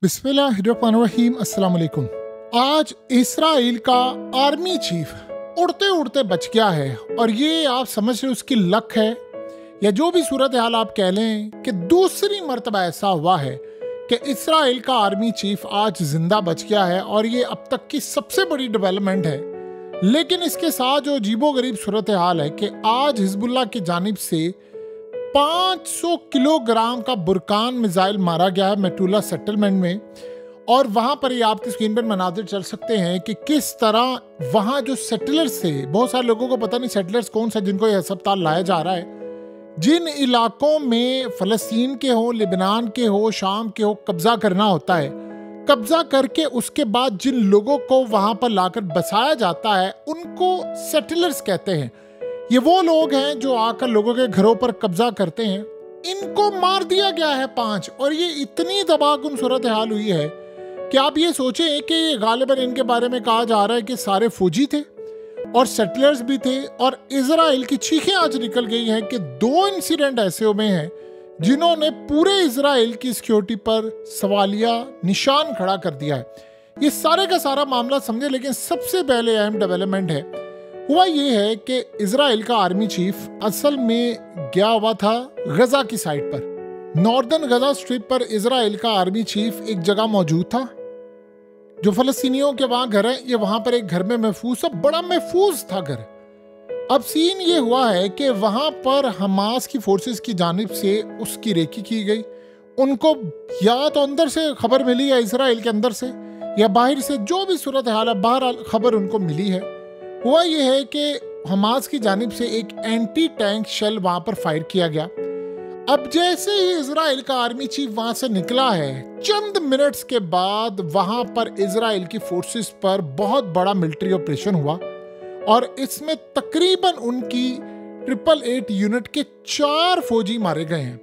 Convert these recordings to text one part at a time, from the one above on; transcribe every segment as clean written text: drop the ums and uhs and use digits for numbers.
बिस्मिल्लाहिर्रहमानिर्रहीम। अस्सलाम वालेकुम। आज इसराइल का आर्मी चीफ उड़ते उड़ते बच गया है और ये आप समझ रहे उसकी लक है या जो भी सूरत हाल आप कह लें कि दूसरी मर्तबा ऐसा हुआ है कि इसराइल का आर्मी चीफ आज जिंदा बच गया है और ये अब तक की सबसे बड़ी डेवलपमेंट है। लेकिन इसके साथ जो अजीबोगरीब सूरत हाल है कि आज हिजबुल्लाह की जानिब से 500 किलोग्राम का बुरकान मिसाइल मारा गया है मेटुला सेटलमेंट में। और वहां पर ये आपकी स्क्रीन पर मनाजिर चल सकते हैं कि किस तरह वहां जो सेटलर्स थे, बहुत सारे लोगों को पता नहीं सेटलर्स कौन सा जिनको ये अस्पताल लाया जा रहा है, जिन इलाकों में फलस्तीन के हो, लिबनान के हो, शाम के हो, कब्जा करना होता है, कब्जा करके उसके बाद जिन लोगों को वहां पर लाकर बसाया जाता है उनको सेटलर्स कहते हैं। ये वो लोग हैं जो आकर लोगों के घरों पर कब्जा करते हैं। इनको मार दिया गया है 5, और ये इतनी तबाहकुन सूरत हाल हुई है कि आप ये सोचें कि गालिबन इनके बारे में कहा जा रहा है कि सारे फौजी थे और सेटलर्स भी थे। और इजराइल की चीखें आज निकल गई हैं कि 2 इंसिडेंट ऐसे हुए हैं जिन्होंने पूरे इजराइल की सिक्योरिटी पर सवालिया निशान खड़ा कर दिया है। ये सारे का सारा मामला समझे, लेकिन सबसे पहले अहम डेवलपमेंट है हुआ ये है कि इजराइल का आर्मी चीफ असल में गया हुआ था गजा की साइड पर। नॉर्दर्न गजा स्ट्रिप पर इजराइल का आर्मी चीफ एक जगह मौजूद था जो फलस्तीनियों के वहां घर है। ये वहां पर एक घर में महफूज था, बड़ा महफूज था घर। अब सीन ये हुआ है कि वहां पर हमास की फोर्सेस की जानिब से उसकी रेकी की गई। उनको या तो अंदर से खबर मिली या इजराइल के अंदर से या बाहर से, जो भी सूरत हाल है, बहरहाल खबर उनको मिली है। हुआ यह है कि हमास की जानिब से एक एंटी टैंक शेल वहां पर फायर किया गया। अब जैसे ही इजराइल का आर्मी चीफ वहां से निकला है, चंद मिनट्स के बाद वहां पर इजराइल की फोर्सेस पर बहुत बड़ा मिलिट्री ऑपरेशन हुआ और इसमें तकरीबन उनकी 888 यूनिट के 4 फौजी मारे गए हैं।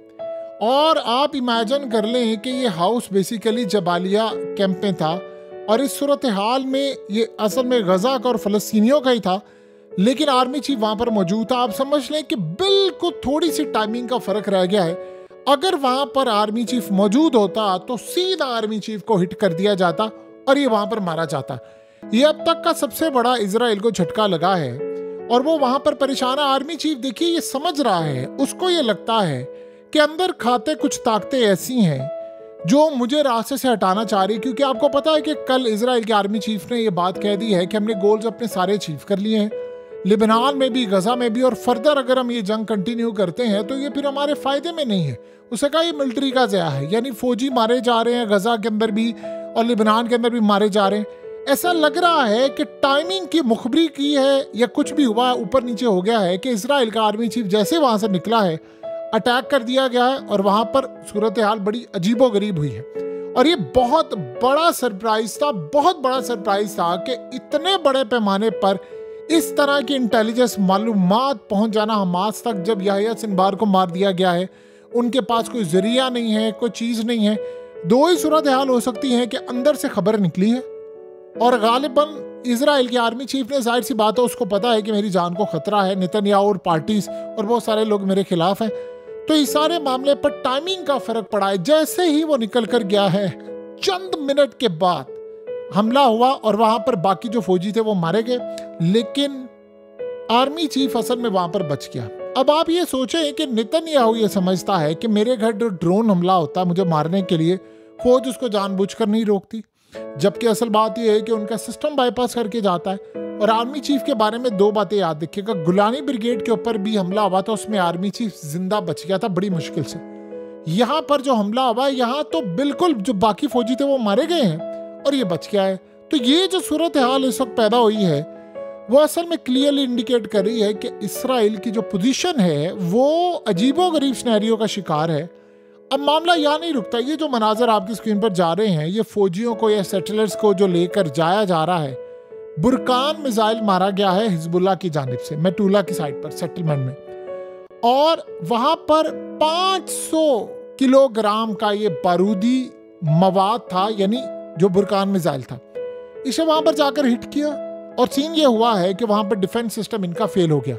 और आप इमेजिन कर लें कि ये हाउस बेसिकली जबालिया कैंप में था और इस सूरत हाल में ये असल में गजा का और फलस्तीनियों का ही था, लेकिन आर्मी चीफ वहां पर मौजूद था। आप समझ लें कि बिल्कुल थोड़ी सी टाइमिंग का फर्क रह गया है। अगर वहां पर आर्मी चीफ मौजूद होता तो सीधा आर्मी चीफ को हिट कर दिया जाता और ये वहां पर मारा जाता। ये अब तक का सबसे बड़ा इजराइल को झटका लगा है और वो वहां पर परेशान है। आर्मी चीफ देखिए ये समझ रहा है, उसको ये लगता है कि अंदर खाते कुछ ताकतें ऐसी हैं जो मुझे रास्ते से हटाना चाह रही, क्योंकि आपको पता है कि कल इजराइल के आर्मी चीफ ने ये बात कह दी है कि हमने गोल्स अपने सारे अचीव कर लिए हैं, लिबनान में भी, गजा में भी, और फर्दर अगर हम ये जंग कंटिन्यू करते हैं तो ये फिर हमारे फायदे में नहीं है। उसने कहा ये मिलिट्री का ज़या है, यानी फौजी मारे जा रहे हैं गजा के अंदर भी और लिबनान के अंदर भी मारे जा रहे हैं। ऐसा लग रहा है कि टाइमिंग की मुखबरी की है या कुछ भी हुआ, ऊपर नीचे हो गया है कि इजराइल का आर्मी चीफ जैसे वहां से निकला है अटैक कर दिया गया है और वहां पर सूरत हाल बड़ी अजीबोगरीब हुई है। और ये बहुत बड़ा सरप्राइज था, बहुत बड़ा सरप्राइज था कि इतने बड़े पैमाने पर इस तरह की इंटेलिजेंस मालूमात पहुंच जाना हमास तक, जब याह्या सिनवार को मार दिया गया है। उनके पास कोई जरिया नहीं है, कोई चीज नहीं है। 2 ही सूरत हाल हो सकती है कि अंदर से खबर निकली है और गालिबन इजराइल के आर्मी चीफ ने, जाहिर सी बात है, उसको पता है कि मेरी जान को खतरा है, नेतन्याहू और पार्टीज और बहुत सारे लोग मेरे खिलाफ हैं, तो इस सारे मामले पर टाइमिंग का फर्क पड़ा है। जैसे ही वो निकल कर गया है, चंद मिनट के बाद हमला हुआ और वहां पर बाकी जो फौजी थे वो मारे गए, लेकिन आर्मी चीफ असल में वहां पर बच गया। अब आप ये सोचें कि नेतन्याहू ये समझता है कि मेरे घर जो ड्रोन हमला होता है मुझे मारने के लिए, फौज उसको जानबूझकर नहीं रोकती, जबकि असल बात यह है कि उनका सिस्टम बाईपास करके जाता है। और आर्मी चीफ के बारे में 2 बातें याद रखिएगा। गुलानी ब्रिगेड के ऊपर भी हमला हुआ था, उसमें आर्मी चीफ जिंदा बच गया था बड़ी मुश्किल से। यहाँ पर जो हमला हुआ, यहाँ तो बिल्कुल जो बाकी फौजी थे वो मारे गए हैं और ये बच गया है। तो ये जो सूरत हाल इस वक्त पैदा हुई है वो असल में क्लियरली इंडिकेट कर रही है कि इसराइल की जो पोजीशन है वो अजीबोगरीब सिनेरियो का शिकार है। अब मामला यहाँ नहीं रुकता। ये जो मनाजर आपकी स्क्रीन पर जा रहे हैं, ये फौजियों को या सेटलर्स को जो लेकर जाया जा रहा है, बुरकान मिसाइल मारा गया है हिजबुल्लाह की जानिब से मेटुला की साइड पर सेटलमेंट में, और वहां पर 500 किलोग्राम का ये बारूदी मवाद था, यानी जो बुरकान मिसाइल था। इसे वहां पर जाकर हिट किया और सीन ये हुआ है कि वहां पर डिफेंस सिस्टम इनका फेल हो गया।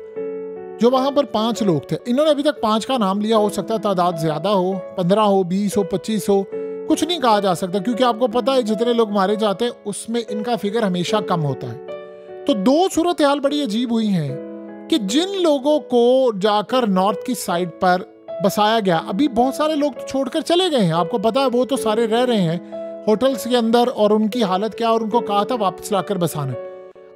जो वहां पर 5 लोग थे, इन्होंने अभी तक 5 का नाम लिया, हो सकता है तादाद ज्यादा हो, 15 हो, 20 हो, 25 हो, कुछ नहीं कहा जा सकता, क्योंकि आपको पता है जितने लोग मारे जाते हैं उसमें इनका फिगर हमेशा कम होता है। तो दो सूरत हाल बड़ी अजीब हुई हैं कि जिन लोगों को जाकर नॉर्थ की साइड पर बसाया गया, अभी बहुत सारे लोग तो छोड़कर चले गए हैं, आपको पता है, वो तो सारे रह रहे हैं होटल्स के अंदर, और उनकी हालत क्या, और उनको कहा था वापस लाकर बसाना।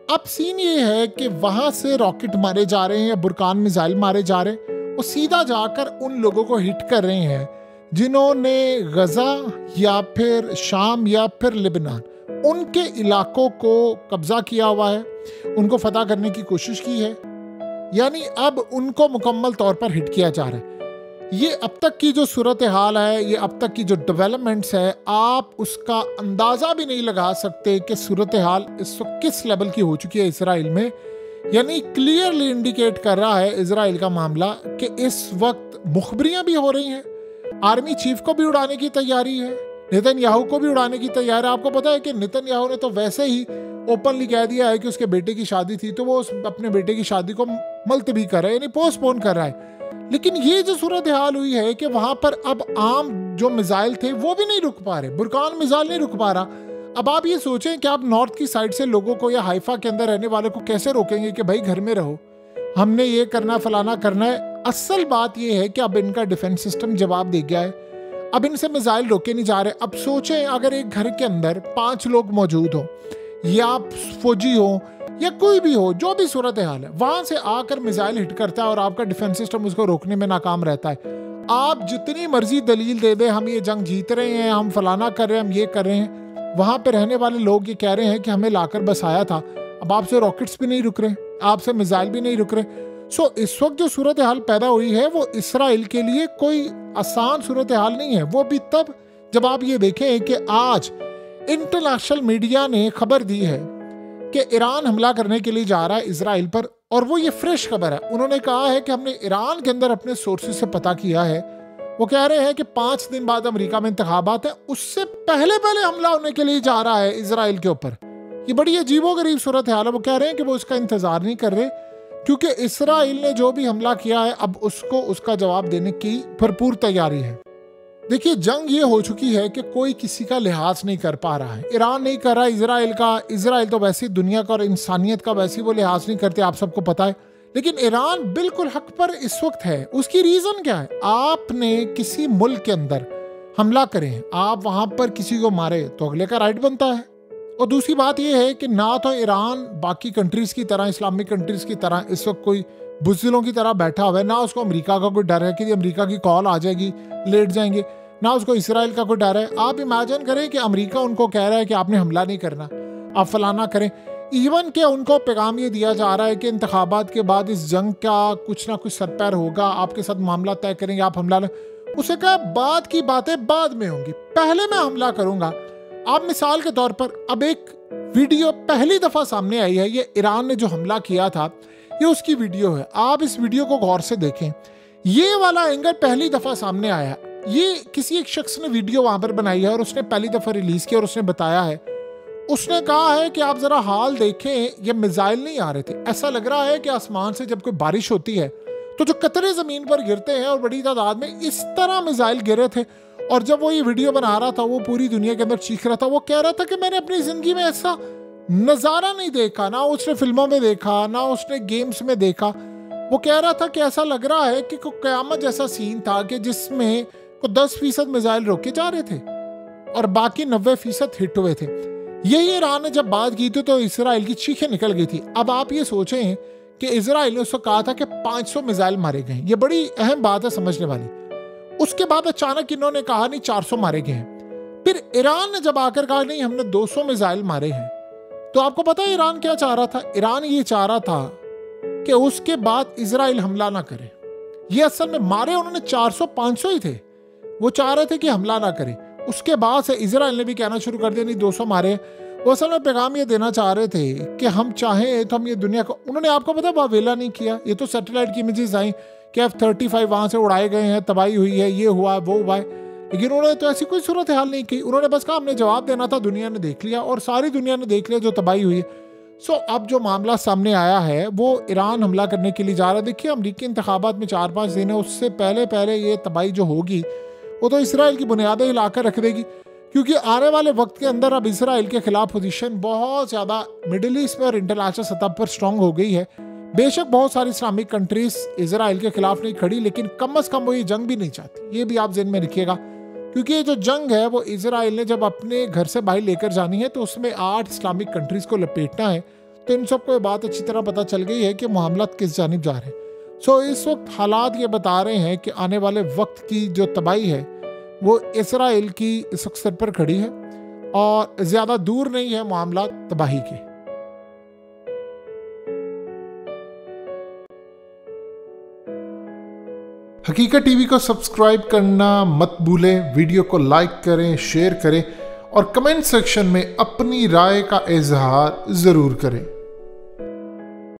अब सीन ये है कि वहां से रॉकेट मारे जा रहे हैं या बुरकान मिसाइल मारे जा रहे हैं, वो सीधा जाकर उन लोगों को हिट कर रहे हैं जिन्होंने गजा या फिर शाम या फिर लिबनान उनके इलाकों को कब्जा किया हुआ है, उनको फतह करने की कोशिश की है, यानी अब उनको मुकम्मल तौर पर हिट किया जा रहा है। ये अब तक की जो सूरत हाल है, ये अब तक की जो डेवलपमेंट्स है, आप उसका अंदाज़ा भी नहीं लगा सकते कि सूरत हाल इस वक्त किस लेवल की हो चुकी है इसराइल में। यानी क्लियरली इंडिकेट कर रहा है इसराइल का मामला कि इस वक्त मुखबरियां भी हो रही हैं, आर्मी चीफ को भी उड़ाने की तैयारी है, नेतन्याहू को भी उड़ाने की तैयारी है। आपको पता है कि नेतन्याहू ने तो वैसे ही ओपनली कह दिया है कि उसके बेटे की शादी थी तो वो अपने बेटे की शादी को मुलतवी कर रहा है, यानी पोस्टपोन कर रहा है। लेकिन ये जो सूरत हाल हुई है कि वहां पर अब आम जो मिसाइल थे वो भी नहीं रुक पा रहे, बुरकान मिसाइल नहीं रुक पा रहा। अब आप ये सोचें कि आप नॉर्थ की साइड से लोगों को या हाइफा के अंदर रहने वालों को कैसे रोकेंगे कि भाई घर में रहो, हमने ये करना फलाना करना है। असल बात ये है कि अब इनका डिफेंस सिस्टम जवाब दे गया है, अब इनसे मिसाइल रोके नहीं जा रहे। अब सोचें अगर एक घर के अंदर 5 लोग मौजूद हो या फौजी हो या कोई भी हो, जो भी सूरत हाल है, वहां से आकर मिसाइल हिट करता है और आपका डिफेंस सिस्टम उसको रोकने में नाकाम रहता है। आप जितनी मर्जी दलील दे दे, हम ये जंग जीत रहे हैं, हम फलाना कर रहे हैं, हम ये कर रहे हैं, वहां पे रहने वाले लोग ये कह रहे हैं कि हमें लाकर बसाया था। अब आपसे रॉकेट्स भी नहीं रुक रहे, आपसे मिसाइल भी नहीं रुक रहे। सो इस वक्त जो सूरत हाल पैदा हुई है वो इसराइल के लिए कोई आसान सूरत हाल नहीं है। वो भी तब जब आप ये देखें कि आज इंटरनेशनल मीडिया ने खबर दी है कि ईरान हमला करने के लिए जा रहा है इसराइल पर, और वो ये फ्रेश खबर है। उन्होंने कहा है कि हमने ईरान के अंदर अपने सोर्सेज से पता किया है, वो कह रहे हैं कि 5 दिन बाद अमेरिका में इंतखाबात है, उससे पहले हमला होने के लिए जा रहा है इसराइल के ऊपर। ये बड़ी अजीबोगरीब सूरत हाल है। वो कह रहे हैं कि वो उसका इंतजार नहीं कर रहे, क्योंकि इसराइल ने जो भी हमला किया है अब उसको उसका जवाब देने की भरपूर तैयारी है। देखिए, जंग ये हो चुकी है कि कोई किसी का लिहाज नहीं कर पा रहा है। ईरान नहीं कर रहा है इसराइल का, इसराइल तो वैसे ही दुनिया का और इंसानियत का वैसे ही वो लिहाज नहीं करते, आप सबको पता है। लेकिन ईरान बिल्कुल हक पर इस वक्त है। उसकी रीजन क्या है? आपने किसी मुल्क के अंदर हमला करें, आप वहां पर किसी को मारे तो अगले का राइट बनता है। और दूसरी बात यह है कि ना तो ईरान बाकी कंट्रीज की तरह, इस्लामिक कंट्रीज की तरह इस वक्त कोई बुज़दिलों की तरह बैठा हुआ है, ना उसको अमेरिका का कोई डर है कि अमेरिका की कॉल आ जाएगी, लेट जाएंगे, ना उसको इसराइल का कोई डर है। आप इमेजिन करें कि अमेरिका उनको कह रहा है कि आपने हमला नहीं करना, आप फलाना करें। इवन के उनको पैगाम ये दिया जा रहा है कि इंतखाबात के बाद इस जंग का कुछ ना कुछ सरपैर होगा, आपके साथ मामला तय करेंगे, आप हमला। उसे कहा बाद की बातें बाद में होंगी, पहले मैं हमला करूंगा। आप मिसाल के तौर पर अब एक वीडियो पहली दफा सामने आई है, ये ईरान ने जो हमला किया था ये उसकी वीडियो है। आप इस वीडियो को गौर से देखें, ये वाला एंगल पहली दफा सामने आया है। ये किसी एक शख्स ने वीडियो वहां पर बनाई है और उसने पहली दफा रिलीज किया और उसने बताया है, उसने कहा है कि आप जरा हाल देखें, ये मिसाइल नहीं आ रहे थे, ऐसा लग रहा है कि आसमान से जब कोई बारिश होती है तो जो कतरे जमीन पर गिरते हैं और बड़ी तादाद में, इस तरह मिसाइल गिरे थे। और जब वो ये वीडियो बना रहा था वो पूरी दुनिया के अंदर चीख रहा था, वो कह रहा था कि मैंने अपनी जिंदगी में ऐसा नजारा नहीं देखा, ना उसने फिल्मों में देखा, ना उसने गेम्स में देखा। वो कह रहा था कि ऐसा लग रहा है कि कोई क़यामत जैसा सीन था कि जिसमें को 10% मिसाइल रोके जा रहे थे और बाकी 90% हिट हुए थे। यही ईरान ने जब बात की थी तो इसराइल की चीखें निकल गई थी। अब आप ये सोचें कि इसराइल ने उसको कहा था कि 500 मिसाइल मारे गए, ये बड़ी अहम बात है समझने वाली। उसके बाद अचानक इन्होंने कहा नहीं 400 मारे गए हैं। फिर ईरान ने जब आकर कहा नहीं हमने 200 मिसाइल मारे हैं, तो आपको पता है ईरान क्या चाह रहा था? ईरान ये चाह रहा था कि उसके बाद इजराइल हमला ना करे। ये असल में मारे उन्होंने 400-500 ही थे, वो चाह रहे थे कि हमला ना करे। उसके बाद से इजराइल ने भी कहना शुरू कर दिया नहीं 200 मारे। वो असल में पैगाम ये देना चाह रहे थे कि हम चाहें तो हम ये दुनिया को, उन्होंने आपको पता वावेला नहीं किया। ये तो सैटेलाइट की इमेजेस आई कि F-35 वहां से उड़ाए गए हैं, तबाही हुई है, ये हुआ वो हुआ है, लेकिन उन्होंने तो ऐसी कोई सूरत हाल नहीं की। उन्होंने बस कहा हमने जवाब देना था, दुनिया ने देख लिया और सारी दुनिया ने देख लिया जो तबाही हुई है। सो अब जो मामला सामने आया है वो ईरान हमला करने के लिए जा रहा है। देखिए, अमरीकी इंतखाबात में 4-5 दिन है, उससे पहले ये तबाही जो होगी वो तो इसराइल की बुनियादें हिलाकर रख देगी, क्योंकि आने वाले वक्त के अंदर अब इसराइल के खिलाफ पोजीशन बहुत ज़्यादा मिडिल ईस्ट में और इंटरनेशनल सतह पर स्ट्रांग हो गई है। बेशक बहुत सारी इस्लामिक कंट्रीज इसराइल के खिलाफ नहीं खड़ी, लेकिन कम अज़ कम वो ये जंग भी नहीं चाहती। ये भी आप ज़हन में रखिएगा, क्योंकि ये जो जंग है वो इसराइल ने जब अपने घर से बाहर लेकर जानी है तो उसमें 8 इस्लामिक कंट्रीज़ को लपेटना है। तो इन सबको ये बात अच्छी तरह पता चल गई है कि मामला किस जानिब जा रहे हैं। सो इस वक्त हालात ये बता रहे हैं कि आने वाले वक्त की जो तबाही है वो इसराइल की इस वक्त सर पर खड़ी है और ज़्यादा दूर नहीं है मामला तबाही के। हकीकत टीवी को सब्सक्राइब करना मत भूलें, वीडियो को लाइक करें, शेयर करें और कमेंट सेक्शन में अपनी राय का इजहार ज़रूर करें।